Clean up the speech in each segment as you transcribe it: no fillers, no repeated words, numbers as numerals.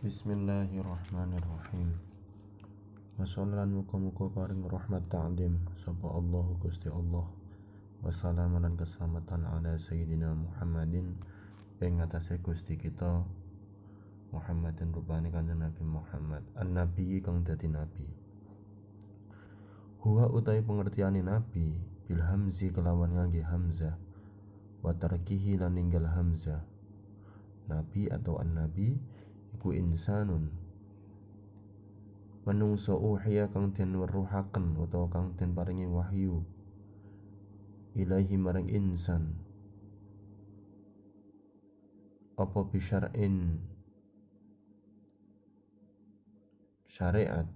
Bismillahirrahmanirrahim. Wassalan muka-muka paring rahmat ta'lim sapa Allahu Gusti Allah. Wassalamu lan keselamatan ala sayyidina Muhammadin ing atase Gusti kita Muhammadin rupane Kanjeng Nabi Muhammad an-nabi kang dadi nabi. Huwa utai pengertiane nabi bil hamzi kelawan ngangge hamzah wa tarkihi lan ninggal hamzah. Nabi atau an-nabi iku insanun manungsa uhiya kang den weruhaken utawa kang den paringi wahyu ilahi marang insan apa bisyar'in syariat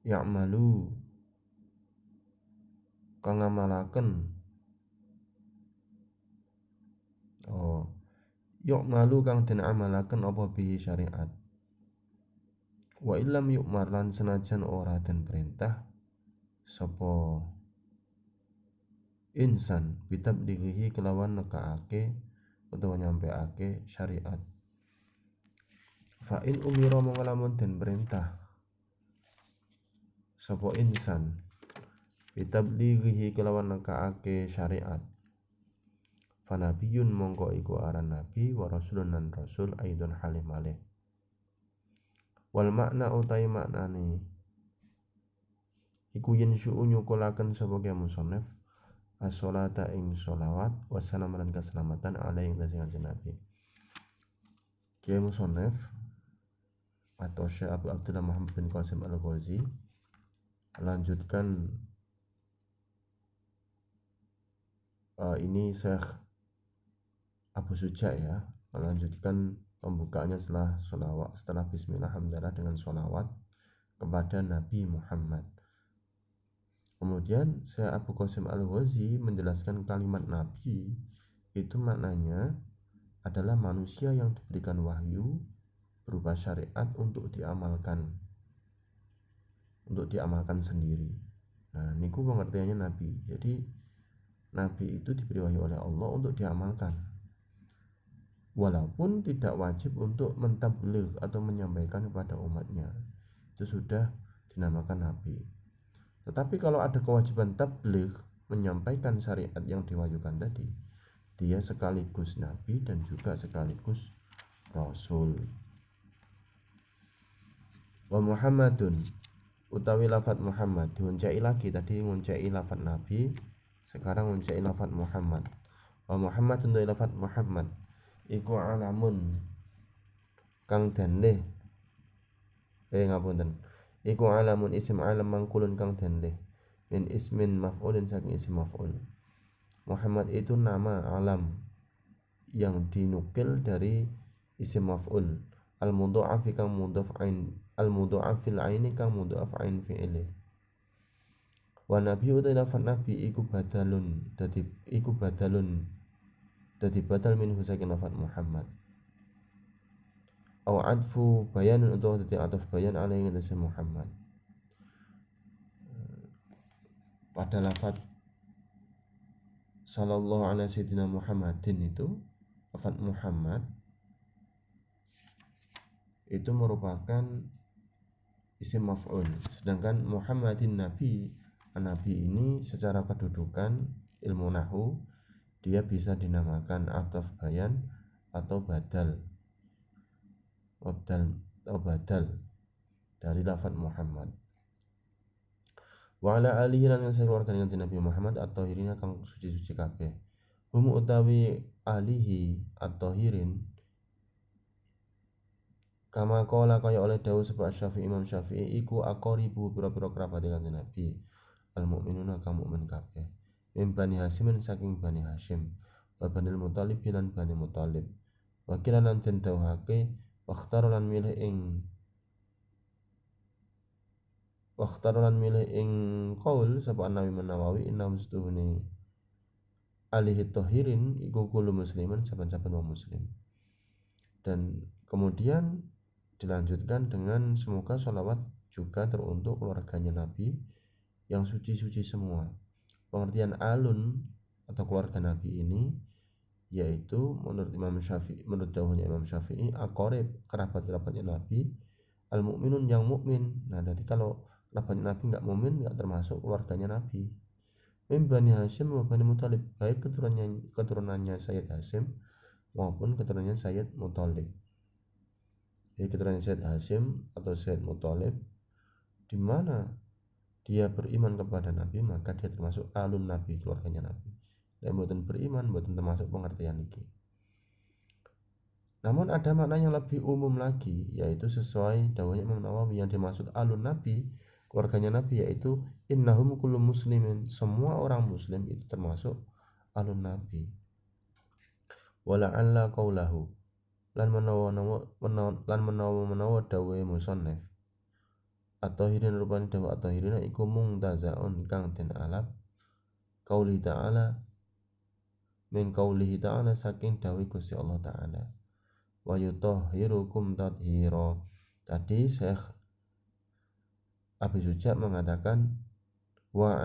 ya'malu kang ngamalaken ya'malu kang den amalaken apa bihi syariat wa illam yu'mar lan senajan ora den perintah sapa insan bitablighihi kelawan nekaake utawa nyampeake syariat. Fa in umira mongko lamun den perintah sapa insan bitablighihi kelawan nekaake syariat fa nabiyyun mongko iku aran nabi wa rasulun lan rasul aidon halim malih. Wal makna utai maknane iku yen syu'u nyukulaken sapa ke musannaf as-sholata ing sholawat wassalam lan keselamatan alaihi Kanjeng Nabi. Kiai musannaf atau Syekh Abu Abdullah Muhammad bin Qasim Al-Ghazi lanjutkan ini Syekh Abu Suja ya melanjutkan pembukaannya setelah bismillah hamdalah dengan sholawat kepada Nabi Muhammad. Kemudian Syekh Abu Qasim Al-Ghazi menjelaskan kalimat Nabi itu maknanya adalah manusia yang diberikan wahyu berupa syariat untuk diamalkan sendiri. Nah, niku pengertiannya Nabi. Jadi Nabi itu diberi wahyu oleh Allah untuk diamalkan. Walaupun tidak wajib untuk mentabligh atau menyampaikan kepada umatnya. Itu sudah dinamakan Nabi. Tetapi kalau ada kewajiban tabligh menyampaikan syariat yang diwahyukan tadi, dia sekaligus Nabi dan juga sekaligus Rasul. Wa Muhammadun utawi lafadz Muhammad diuncai lagi, tadi nguncai lafadz Nabi, sekarang nguncai lafadz Muhammad. Wa Muhammadun utawi lafadz Muhammad iku alamun kang den leh iku alamun isim alam mangkulun kang den leh min ismin maf'ulin saking isim maf'ul. Muhammad itu nama alam yang dinukil dari isim maf'ul al-mudha'af kang mudhaf ain al-mudha'af fil aini kang mudhaf ain fi'ili. Wa nabi uta lafadz nabi iku badalun dadi badal minhu saking lafadz Muhammad. Au adfu bayanun utawa dadi ataf bayan alaihi Muhammad. Pada lafadz sallallahu alaihi sayyidina Muhammadin itu lafadz Muhammad itu merupakan isim maf'ul, sedangkan Muhammadin nabi ini secara kedudukan ilmu nahwu dia bisa dinamakan ataf bayan atau badal dari lafadz Muhammad. Wa ala alihi lan keluarga dengan Nabi Muhammad at-tahirin kang suci-suci kabeh. Hum utawi alihi at-tahirin kama qala kaya oleh dawuh sapa Syafi'i Imam Syafi'i iku aqaribu pira-pira kerabat Kanjeng Nabi al-mukminuna kang mukmin kabeh min Bani Hashim saking Bani Hashim wa Bani Muthalib lan Bani Muthalib wa kiran den dawuhake wakhtaran milih ing qaul sapa Nawawi Nawawi inna mustuhuni alihi tahirin iku kullu musliman saben-saben wong muslim. Dan kemudian dilanjutkan dengan semoga sholawat juga teruntuk keluarganya Nabi yang suci-suci semua. Pengertian alun atau keluarga Nabi ini yaitu menurut dawuhnya Imam Syafi'i aqarib, kerabat-kerabatnya Nabi, al mukminun yang mukmin. Nah, berarti kalau kerabatnya Nabi enggak mukmin enggak termasuk keluarganya Nabi. Min Bani Hashim wa Bani Muthalib, baik keturunannya Sayyid Hashim maupun keturunannya Sayyid Muthalib. Jadi keturunannya Sayyid Hashim atau Sayyid Muthalib di mana dia beriman kepada Nabi, maka dia termasuk alun Nabi, keluarganya Nabi. Dan buatan beriman, buatan termasuk pengertian ini. Namun ada makna yang lebih umum lagi, yaitu sesuai dawahnya Imam Nawawi, yang dimaksud alun Nabi, keluarganya Nabi, yaitu innahum kullu muslimin, semua orang muslim itu termasuk alun Nabi. Wala'alla qaulahu, lan menawa dawuhe musannif at-tahirin rupane dawuh at-tahirina iku mungtazaun kang den alap qauli ta'ala min qaulihi ta'ala, saking dawuh Gusti Allah Ta'ala, wa yutahhirukum tathira. Tadi Syekh Abi Suja mengatakan wa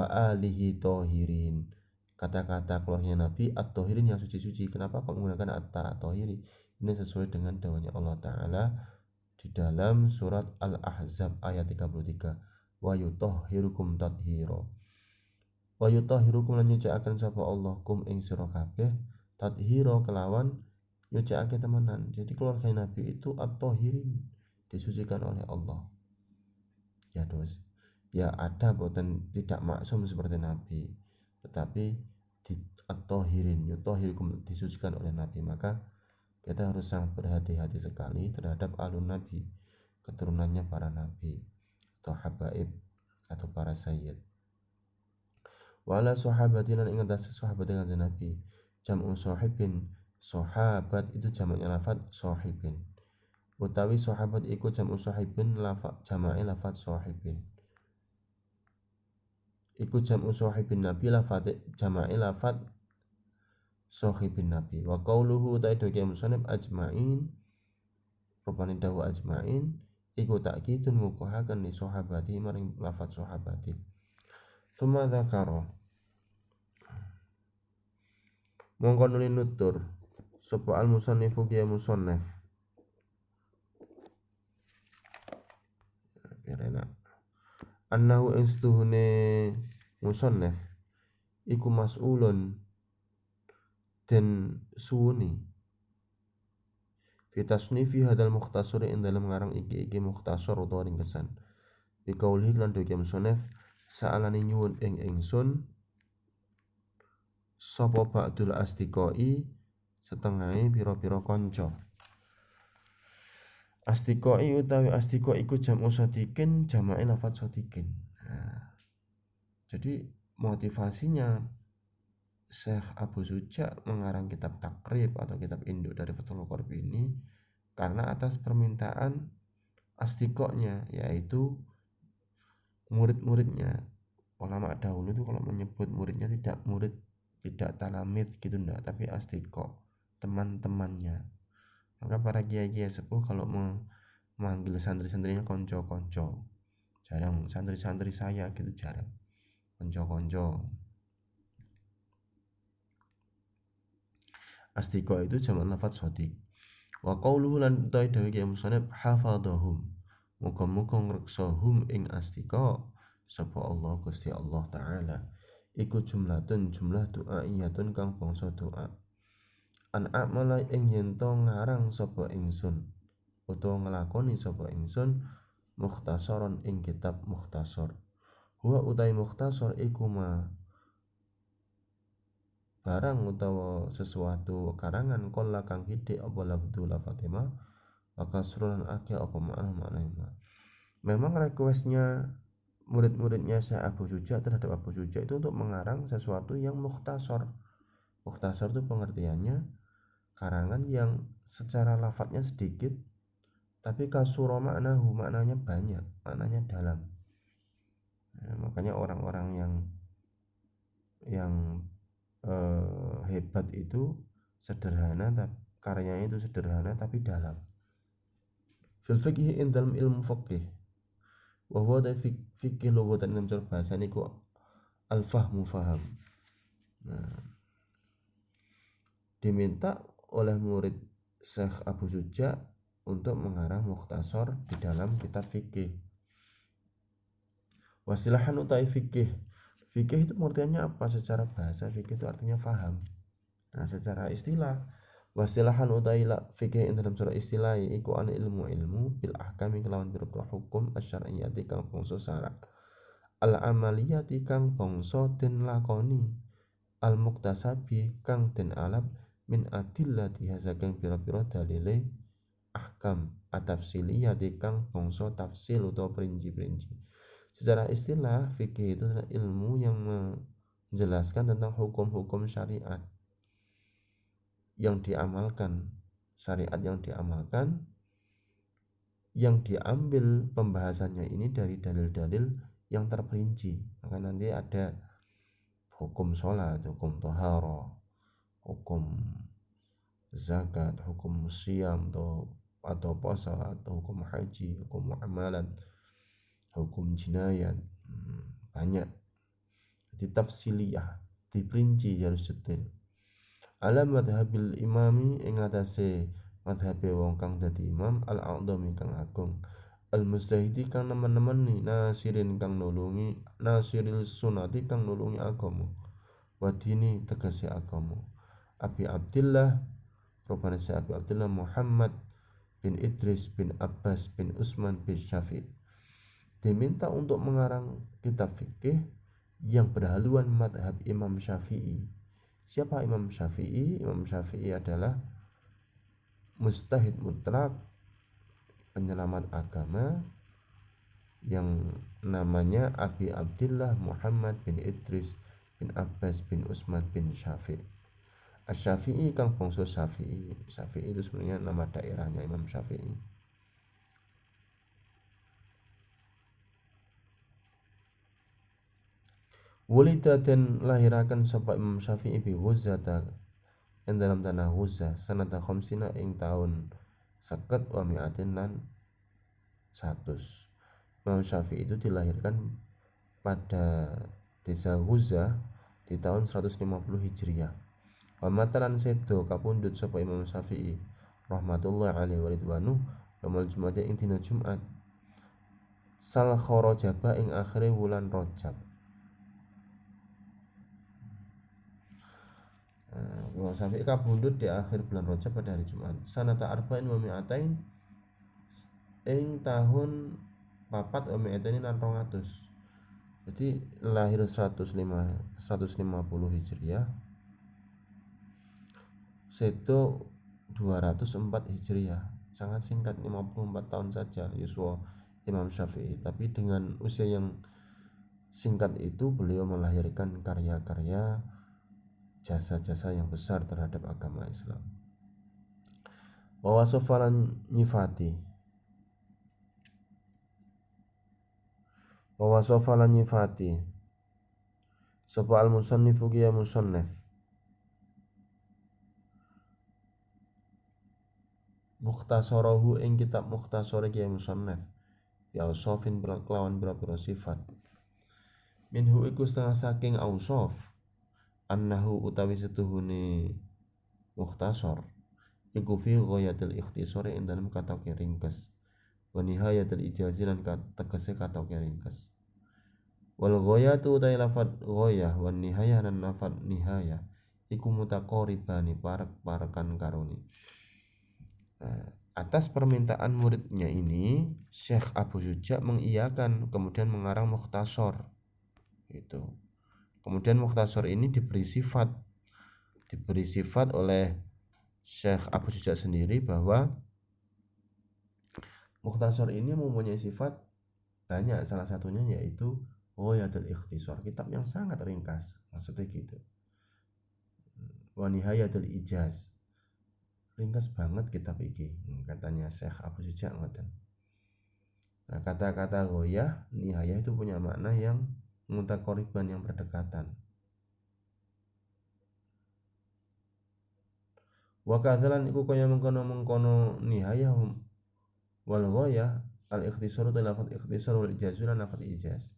alihi tahirin, kata-kata keluarnya Nabi at-tahirin yang suci-suci. Kenapa kok menggunakan at-tahiri? Ini sesuai dengan dawahnya Allah Ta'ala di dalam surat Al-Ahzab ayat 33, wa yutahhirukum tathira. Wa yutahhirukum lan nyucikaken sapa Allah kum ing sira kabeh tathira kelawan nyucikake temenan. Jadi keluarga Nabi itu at-tahirin, disucikan oleh Allah. Ya dos. Ya ada boten tidak maksum seperti Nabi, tetapi di at-tahirin, yutahhirukum, disucikan oleh Nabi. Maka kita harus sangat berhati-hati sekali terhadap alun Nabi, keturunannya para Nabi atau habaib atau para sayyid. Wala sahabatinan ing atas sahabat dengan Nabi, jam'u sahibin, sahabat itu jamaknya lafaz sahibin, utawi sahabat iku jam'u sahibin, lafaz jamae lafaz sahibin, iku jam'u sahibin Nabi, lafaz jamae lafaz sahibin Nabi. Wa qauluhu ta'idhu musannif ajma'in, rupane dawu ajma'in iku takkidun ngukuhaken li sahabati maring lafaz sahabati. Tsumma dzakara, mongko nuli nutur sapa al musannifu ki musannif annahu istuhune musannif iku mas'ulun dan suwuni fi tasnifi hadal mukhtasar ing dalam ngarang iki mukhtasar utawa ringkesan bi qaulih lan dhewe musannif sa'alani nyuwun ing ingsun sapa ba'dul asdiqai setengahe pira-pira kanca. Asdiqai utawi asdiqa iku jam'u sadiqin, jamae lafaz sadiqin. Nah, jadi motivasinya Syekh Abu Suja mengarang kitab takrib atau kitab induk dari Fathul Qorib ini karena atas permintaan asdiqonya, yaitu murid-muridnya. Ulama dahulu itu kalau menyebut muridnya tidak talamid gitu enggak, tapi asdiqo, teman-temannya. Maka para kiai-kiai sepuh kalau memanggil santri-santrinya konco-konco, jarang santri-santri saya gitu, jarang konco-konco. Asdiqa itu jamak lafaz shadiq. Wa qauluhu lan utawi dawuh kiai musannif hafadhahum, muga-muga ngreksa hum ing asdiqa sapa Allah Gusti Allah Ta'ala, iku jumlatun jumlah doa iyatun kang bangsa doa. An amala ing yen to ngarang sapa ingsun utawa nglakoni sapa ingsun mukhtasaron ing kitab mukhtasar. Huwa utai mukhtasar iku ma barang utawa sesuatu karangan kola kang hidhe apa lafdhu lafatima wa kasrun akeh apa makna-makna. Memang requestnya murid-muridnya Syekh Abu Suja terhadap Abu Suja itu untuk mengarang sesuatu yang mukhtasar. Mukhtasar itu pengertiannya karangan yang secara lafadznya sedikit tapi kasura maknahu, maknanya banyak, maknanya dalam. Nah, makanya orang-orang yang hebat itu sederhana, karyanya itu sederhana tapi dalam. Fil fiqhi in dalam ilmu fiqh wa huwa fikih lughatan dalam bahasa niku al fahmu faham. Nah, diminta oleh murid Syekh Abu Suja untuk mengarang mukhtasar di dalam kitab fikih. Wasilahan utai fikih. Fikih itu pengertiannya apa? Secara bahasa fikih itu artinya faham. Nah, secara istilah wasilahan utai fikih dalam surah istilah iku an ilmu bil ahkami kelawan pira-pira hukum asyariyati kang bangsa syarak. Al amaliyati kang bangsa den lakoni. Al muktasabi kang den alap min adillati saking pira-pira dalile ahkam atafsiliyati kang bangsa tafsil utawa perinci-perinci. Secara istilah fikih itu adalah ilmu yang menjelaskan tentang hukum-hukum syariat yang diamalkan, syariat yang diambil pembahasannya ini dari dalil-dalil yang terperinci. Maka nanti ada hukum sholat, hukum tohara, hukum zakat, hukum siam atau puasa, atau hukum haji, hukum muamalat, hukum jinayat, banyak. Jadi tafsiliyah, diperinci harus detail. Ala madhabil imami ing atase madhabe wong kang dadi imam al-a'dhami kang agung, al-mustahidi kang nemen-nemen ni nasirin kang nulungi, nasiril sunati kang nulungi agama, wadini tegese agama. Abi Abdillah rupane Abi Abdillah Muhammad bin Idris bin Abbas bin Utsman bin Syafi'i diminta untuk mengarang kitab fikih yang berhaluan madhab Imam Syafi'i. Siapa Imam Syafi'i? Imam Syafi'i adalah mustahid mutlak, penyelamat agama, yang namanya Abi Abdillah Muhammad bin Idris bin Abbas bin Utsman bin Syafi'i. Asy-Syafi'i kang bangsa Syafi'i. Syafi'i itu sebenarnya nama daerahnya Imam Syafi'i. Wulida den lahiraken sapa Imam Syafi'i bi Ghuzata ing dalam tanah Ghuzah sanata khamsina ing taun 50 wa mi'atin lan 100. Imam Syafi'i itu dilahirkan pada desa Ghuzah di tahun 150 Hijriah. Wa matalan sedo kapundhut sapa Imam Syafi'i rahmatullah alaihi wa ridwanu yaumul Jumat ing dina Jumat sal kharajaba ing akhire wulan Rajab. Imam Syafi'i kapundhut di akhir bulan Rajab pada hari Jumat sanata arba'in wa mi'atain ing tahun 4 wa mi'atain lan 200. Jadi lahir 150 Hijriah, sedo 204 Hijriah. Sangat singkat, 54 tahun saja yuswa Imam Syafi'i. Tapi dengan usia yang singkat itu beliau melahirkan karya-karya, jasa-jasa yang besar terhadap agama Islam. Wa wasofalan nyifati sapa al-musannifu ya musannif mukhtasarahu ing kitab mukhtasar ya musannif ya usofin kelawan pira-pira sifat minhu iku setengah saking ausof annahu utawi setuhune mukhtasar iku fi ghayatil ikhtisar ing dalem katoke ringkes wa nihayatil ijazi lan tegese katoke ringkes. Wal ghayatu utai lafad ghayah wan nihayah lan lafad nihayah iku mutaqaribani parek-parekan karone. Atas permintaan muridnya ini Syekh Abu Suja mengiyakan kemudian mengarang mukhtasar itu. Kemudian mukhtasar ini diberi sifat oleh Syekh Abu Suja sendiri bahwa mukhtasar ini mempunyai sifat banyak, salah satunya yaitu ghayatul ikhtisar, kitab yang sangat ringkas, maksudnya gitu. Wa nihayatul ijaz, ringkas banget kitab iki, katanya Syekh Abu Suja ngoten. Nah, kata-kata ghayah, nihayah itu punya makna yang mutaqariban, yang berdekatan. Wa kadzalan iku kaya mengkono nihayah wal ghayah al ikhtisar tu lafaz ikhtisar wal ijaz lan lafaz ijaz.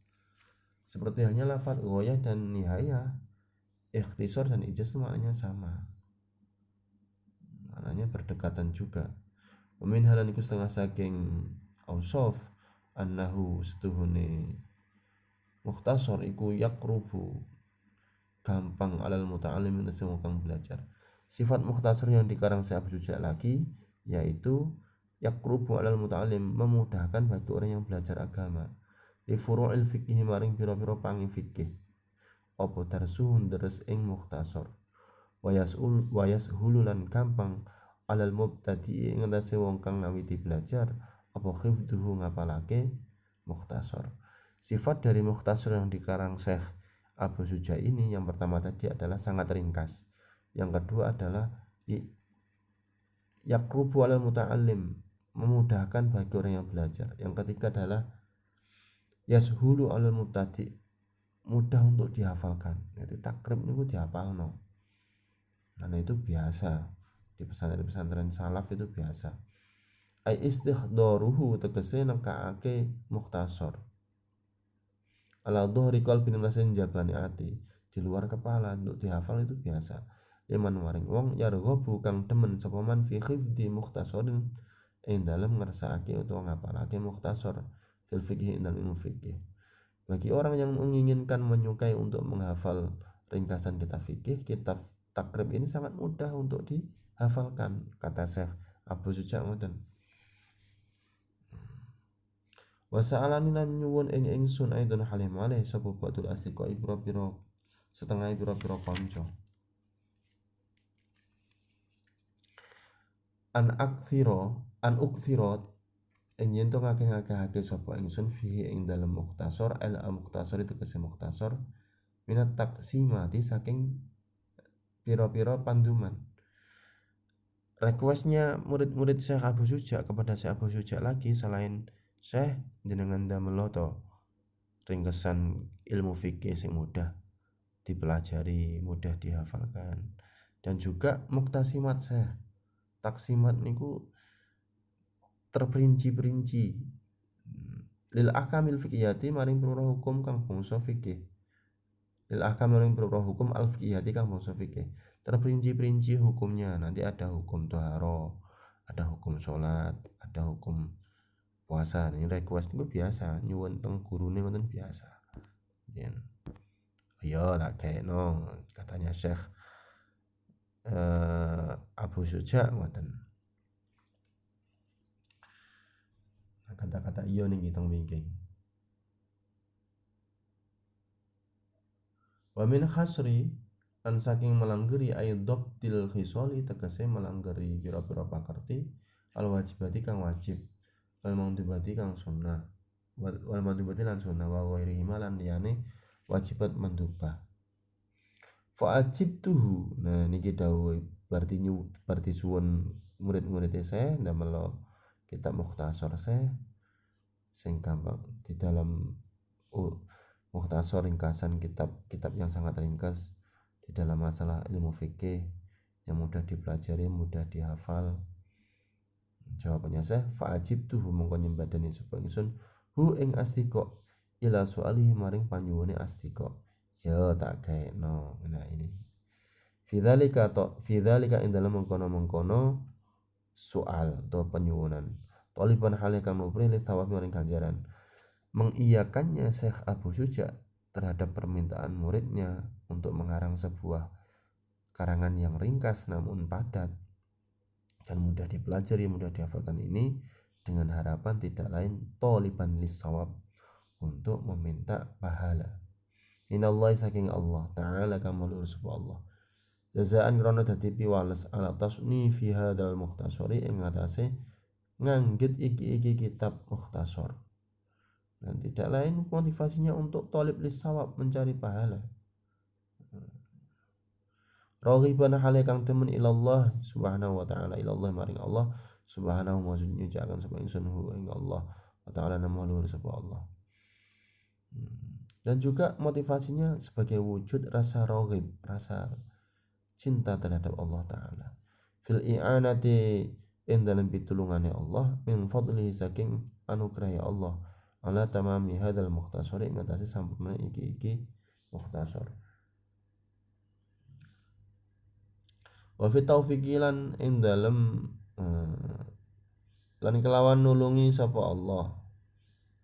Seperti halnya lafaz ghayah dan nihayah, ikhtisar dan ijaz itu maknanya sama. maknanya berdekatan juga. Min halan iku setengah saking ausof annahu setuhune mukhtasar iku yaqrubu gampang alal muta'allim itu semua kang belajar. Sifat mukhtasar yang dikarang saya Syuja lagi yaitu yaqrubu alal muta'allim, memudahkan bagi orang yang belajar agama. Li furu'il fikih maring pira-pira pangi fikih. Apa darsuhun deres ing mukhtasar. Wayas hululan gampang alal mubtadi ing atase wong kang ngawiti belajar apa khifduhu ngapalake mukhtasar. Sifat dari mukhtasar yang dikarang Syekh Abu Syuja ini yang pertama tadi adalah sangat ringkas. Yang kedua adalah yaqrubu alal muta'allim, memudahkan bagi orang yang belajar. Yang ketiga adalah yashulu alal mubtadi, mudah untuk dihafalkan. Jadi takrib niku dihafalno. Karena itu biasa di pesantren-pesantren salaf itu biasa. Ai istighdaruhu tegese nekaake mukhtasar. Ala dhuhri qalbi nang jabane ati, di luar kepala untuk dihafal itu biasa. Liman waring wong yarghabu kang demen sapa man fi khifdi mukhtasarin ing dalem ngersakake utawa ngapalake mukhtasar fil fiqh ing dalem fikih. Bagi orang yang menginginkan menyukai untuk menghafal ringkasan kitab fikih, kitab takrib ini sangat mudah untuk dihafalkan, kata Syekh Abu Syuja ngoten. Wa sa'alani lan nyuwun ing ingsun aidon halim malih sapa badul asliqa pira-pira setengah pira-pira kanca. An ukthira ing yen to ngakeh-akehake sapa ingsun fihi ing dalem mukhtasar mukhtasar itu kese mukhtasar minat taksimati saking pira-pira panduman. Requestnya murid-murid Syekh Abu Syuja kepada Syekh Abu Syuja lagi selain Syekh jenengan damel to ringkesan ilmu fikih sing mudah dipelajari, mudah dihafalkan, dan juga muktasimat Syekh. Taksimat niku terperinci-perinci lil akamil fikiyati maring pira hukum kang bangsa fikih. Lil akam maring pira hukum al fikiyati kang bangsa fikih. Terperinci-perinci hukumnya. Nanti ada hukum taharo, ada hukum sholat, ada hukum puasa. Ini request itu biasa, nyuwun teng gurune ngoten biasa. Yen. Ya tak kayakno katanya Syekh Abu Syuja ngoten. Kata-kata iya ning teng wingking. Wa min khasri lan saking melanggeri ayat til khisali tegese melanggeri pira-pira pakerti al wajibati kang wajib wal mandubati kang sunnah wal mandubati lan sunnah wa ghairihi lan liyane wajibat mandubah. Fa ajibtuhu, nah niki dawuh berarti suwun murid-murid saya ndamel kitab mukhtasar saya sing gampang di dalam mukhtasar ringkasan kitab yang sangat ringkas di dalam masalah ilmu fikih yang mudah dipelajari, mudah dihafal. Jawabannya saya fa'ajibtuhu mongko nyembadani sapa ingsun hu ing asdiqa ila su'alihi maring panyuwune asdiqa. Ya tak gaekno. Nah ini fidzalika ing dalam mengkono soal atau penyuwunan taliban hale kang nupri li thawab maring ganjaran. Mengiyakannya Syekh Abu Syuja terhadap permintaan muridnya untuk mengarang sebuah karangan yang ringkas namun padat dan mudah dipelajari, mudah dihafalkan ini dengan harapan tidak lain taliban lis sawab, untuk meminta pahala. Inallahi saking Allah Ta'ala kang mulur sapa Allah. Jazaan krono dadi piwales ala tasni fi hadzal mukhtasari ing atase nganggit iki kitab mukhtasar. Dan tidak lain motivasinya untuk talib lis sawab, mencari pahala. Raghiban hale kang temen ilallah subhanahu wa ta'ala, ilallah maring Allah subhanahu maksudnya jangan sapa ingsun hu ing Allah wa ta'ala nama luhur sapa Allah. Dan juga motivasinya sebagai wujud rasa raghib, rasa cinta terhadap Allah Ta'ala. Fil i'anati ing dalam pitulungane Allah min fadlihi saking anugerah Allah ala tamami hadzal mukhtasar ing atase sampurna iki mukhtasar. Wa fi taufiqi lan ing dalem eh, lan kelawan nulungi sapa Allah.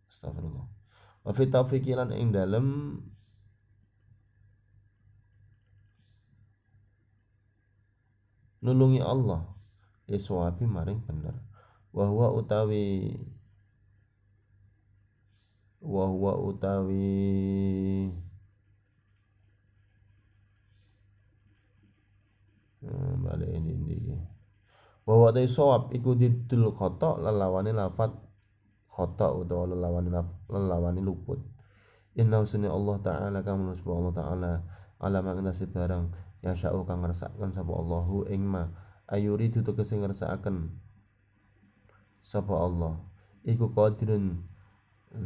Astagfirullah. Wa fi taufiqi lan ing dalem nulungi Allah liswabi maring bener. Wa huwa utawi wa huwa utawi balik ini wa huwa utawi shawab iku didul khata lelawane lafat khata utawa lelawane luput. Inna sunni Allah Ta'ala kamu nusbah Allah Ta'ala alam ngatasi barang ya sya'u kang ngersakaken sapa Allahu ing ma ayuri tegese ngersakaken sapa Allah iku qadirun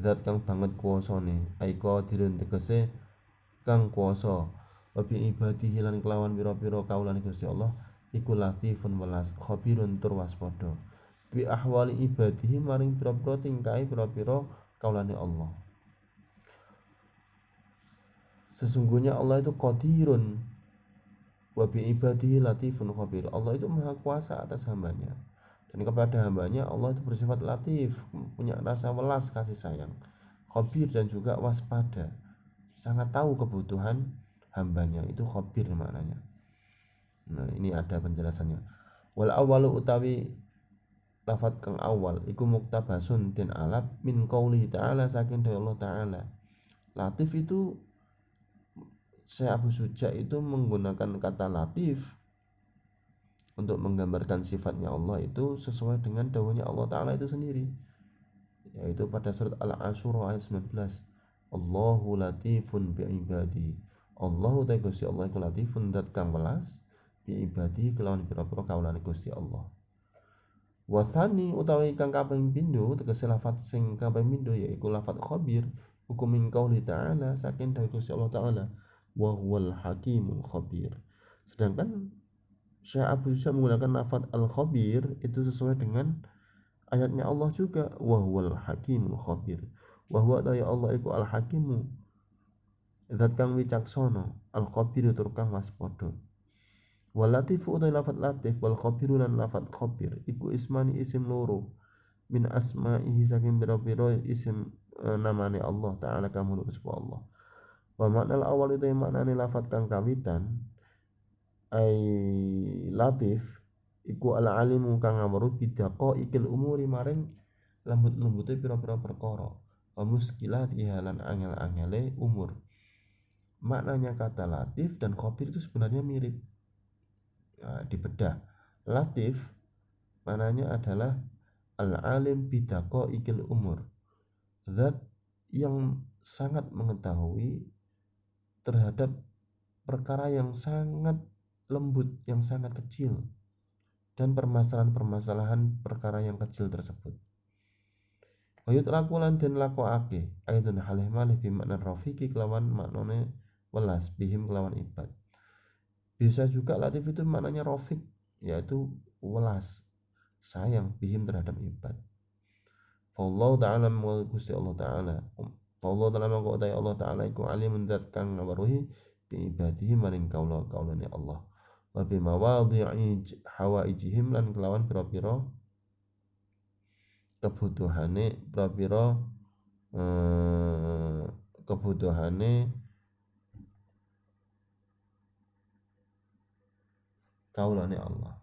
zat kang banget kuasane ai qadirun tegese kang kuasa wa bi ibadihi lan kelawan pira-pira kaulane Gusti Allah iku latifun welas khabirun tur waspada bi ahwali ibadihi maring pira-pira tingkahe pira-pira kaulane Allah. Sesungguhnya Allah itu qadirun wa bi ibadihi latifun khabir. Allah itu maha kuasa atas hambanya. Dan kepada hambanya Allah itu bersifat latif, punya rasa welas kasih sayang, khabir dan juga waspada, sangat tahu kebutuhan hambanya, itu khabir maknanya. Nah ini ada penjelasannya. Wal awalu utawi lafat kang awal iku muktabasun den alap min qaulihi ta'ala saking dari Allah Ta'ala. Latif itu Syekh Abu Suja itu menggunakan kata latif untuk menggambarkan sifatnya Allah itu sesuai dengan dawuhnya Allah Ta'ala itu sendiri, yaitu pada surat Al-Asyura ayat 19, Allahu latifun bi'ibadi. Allahu ta Gusti Allah iku latifun dat kang welas bi'ibadi kelawan pira-pira kaulane Gusti Allah. Wa tsani utawi kang kaping pindho tegese lafaz sing kaping pindho yaiku lafaz khabir hukum min qauli ta'ala saking dawuh Gusti Allah Ta'ala wa huwal hakimul khabir. Sedangkan Syekh Abu Yusuf menggunakan lafaz al-khabir itu sesuai dengan ayatnya Allah juga wa huwal hakimul khabir. Wa huwa ya Allah iku al-hakimu zat kang wicaksana al-khabir tur kang waspada. Wal latifu utai lafat latif wal khabiru lan lafat khabir iku ismani isim loro min asma'ihi saking biro-biro isim namane Allah Ta'ala kamu subha Allah. Wa makna awal itu maknane lafat kang kawitan ai latif iku al alimu kang ngawruh bidaqo ikil umuri maring lembut-lembute pira-pira perkara wa muskilatiha lan angel-angele umur. Maknanya kata latif dan khabir itu sebenarnya mirip. Dibedah, latif maknanya adalah al-alim bidaqo ikil umur, zat yang sangat mengetahui terhadap perkara yang sangat lembut, yang sangat kecil, dan permasalahan-permasalahan perkara yang kecil tersebut. Wayut lakulan dan lakoake aidun halih malih bimakna rafiqi kelawan maknane welas bihim kelawan ibad. Bisa juga latif itu maknanya rafiq, yaitu welas sayang bihim terhadap ibad. Fallahu ta'ala wa Gusti Allah Ta'ala. Fallahu ta'ala mangko utai Allah Ta'ala iku alimun zat kang ngawaruhi bi ibadihi maring kaula-kaulane Allah. Wa bi mawadhi'i hawaijihim lan kelawan pira-pira kebutuhane pira-pira kebutuhane kaulane Allah.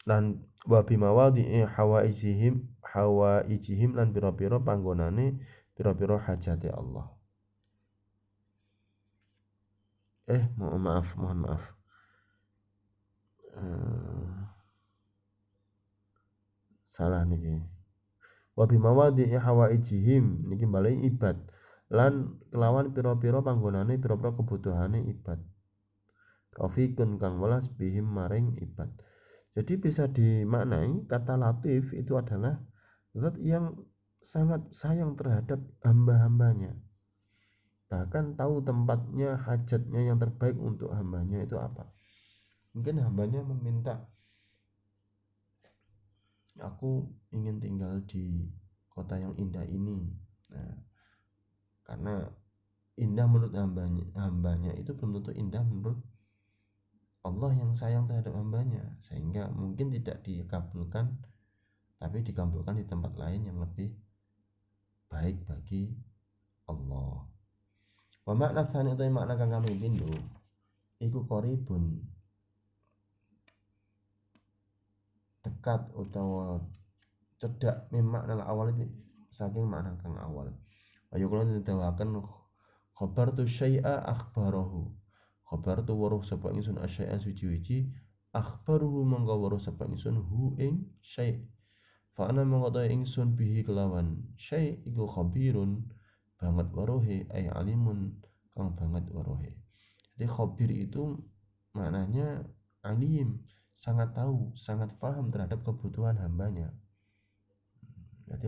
Lan wa bimawadhi'i hawaijihim lan pira-pira panggonane pira-pira hajate Allah. Mohon maaf. Salah niki. Wa bimawadhi'i hawaijihim niki bali ibad lan kelawan pira-pira panggonane pira-pira kebutuhane ibad. Rafiqun kang welas bihim maring ibad. Jadi bisa dimaknai kata latif itu adalah zat yang sangat sayang terhadap hamba-hambanya, bahkan tahu tempatnya hajatnya yang terbaik untuk hambanya itu apa. Mungkin hambanya meminta aku ingin tinggal di kota yang indah ini. Nah, karena indah menurut hambanya itu belum tentu indah menurut Allah yang sayang terhadap hambanya, sehingga mungkin tidak dikabulkan, tapi dikabulkan di tempat lain yang lebih baik bagi Allah. Wa makna tsani utawi makna kang kaping pindho iku qaribun, dekat utawa cedhak makna awal itu saking makna kang awal. Ayo kula nitawaken khabar tu syai'a akhbarahu. Khabar tu weruh sapa ingsun asyai'a suci-suci, akhbaruhu mangka weruh sapa ingsun hu ing syai'. Fa ana mangka ta ingsun bihi kelawan syai' iku khabirun banget weruhe ay alimun kang banget weruhe. Jadi khabir itu maknanya alim, sangat tahu, sangat paham terhadap kebutuhan hambanya. Jadi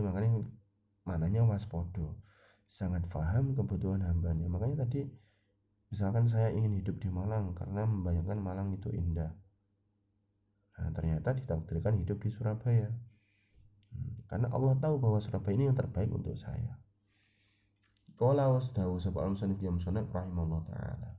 maknanya waspodo, sangat paham kebutuhan hambanya. Makanya tadi misalkan saya ingin hidup di Malang karena membayangkan Malang itu indah. Nah, ternyata ditakdirkan hidup di Surabaya. Karena Allah tahu bahwa Surabaya ini yang terbaik untuk saya. Qala wasdawu sapa al-musannif ya musannif rahimallahu taala.